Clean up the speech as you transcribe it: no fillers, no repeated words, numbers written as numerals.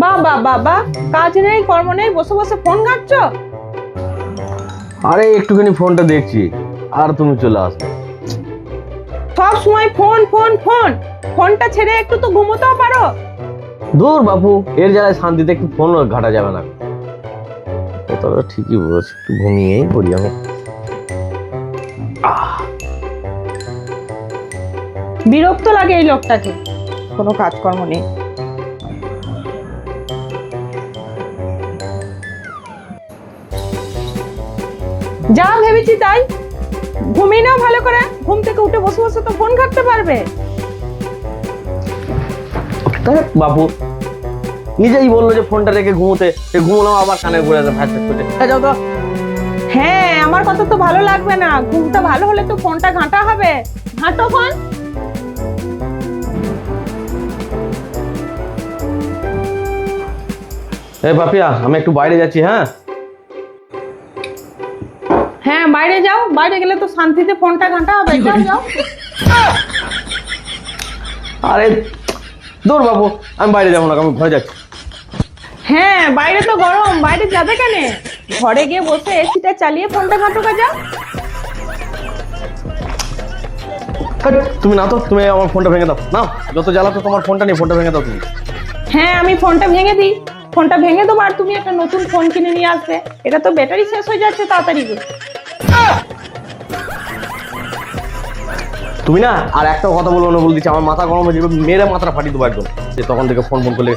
বাহ বাহ বাহ বাহ, কাজ নেই কর্ম নেই, বসে বসে ফোন ঘাঁটছো? আরে একটুখানি ফোনটা দেখছি আর তুমি চলে আসবে। সব সময় ফোন ফোন ফোন, ফোনটা ছেড়ে একটু তো ঘুমোতেও পারো। দূর বাপু, এর জ্বালায় শান্তিতে একটু ফোন ঘাটা যাবে না। কথাটা ঠিকই বলেছি, একটু ঘুমিয়েই পড়ি আমি। বিরক্ত লাগে এই লোকটাকে, কোনো কাজকর্ম নেই। যা ভেবেছি তাই, ঘুমিয়ে নাও ভালো করে, ঘুম থেকে উঠে বসে বসে তো ফোন ঘাঁটতে পারবে। বাপু নিজেই বললো যে ফোনটা রেখে ঘুমোতে, ঘুমোলাম আবার কানে ঘুরে আছে ফ্যাস ফ্যাস করছে। যাও তো। হ্যাঁ, আমার কথা তো ভালো লাগবে না, ঘুমটা ভালো হলে তো ফোনটা ঘাঁটা হবে। ঘাঁটো ফোন। এই পাপিয়া, আমি একটু বাইরে যাচ্ছি। হ্যাঁ হ্যাঁ, বাইরে যাও, বাইরে গেলে তো শান্তিতে ফোনটা ঘাঁটা হবে। যাও যাও। আরে দূর বাবু, আমি বাইরে যাবো না, আমি ঘরে যাচ্ছি। হ্যাঁ, বাইরে তো গরম, বাইরে যাবে কেন? ঘরে গিয়ে বসে এসিটা চালিয়ে ফোনটা ঘাঁটো যাও। তুমি না তো, তুমি আমার ফোনটা ভেঙে দাও না, যত জ্বালা তো তোমার ফোনটা নিয়ে, ফোনটা ভেঙে দাও তুমি। হ্যাঁ, আমি ফোনটা ভেঙে দিই, ফোনটা ভেঙে দেবো আর তুমি একটা নতুন ফোন কিনে নিয়ে আসবে। এটা তো ব্যাটারি শেষ হয়ে যাচ্ছে তাড়াতাড়ি। তুমি না আর একটা কথা বলবো না বলে দিচ্ছি, আমার মাথা গরম হয়ে যাবে, মেরে মাথাটা ফাটিয়ে দেবো একদম, যে তখন থেকে ফোন ফোন করলে।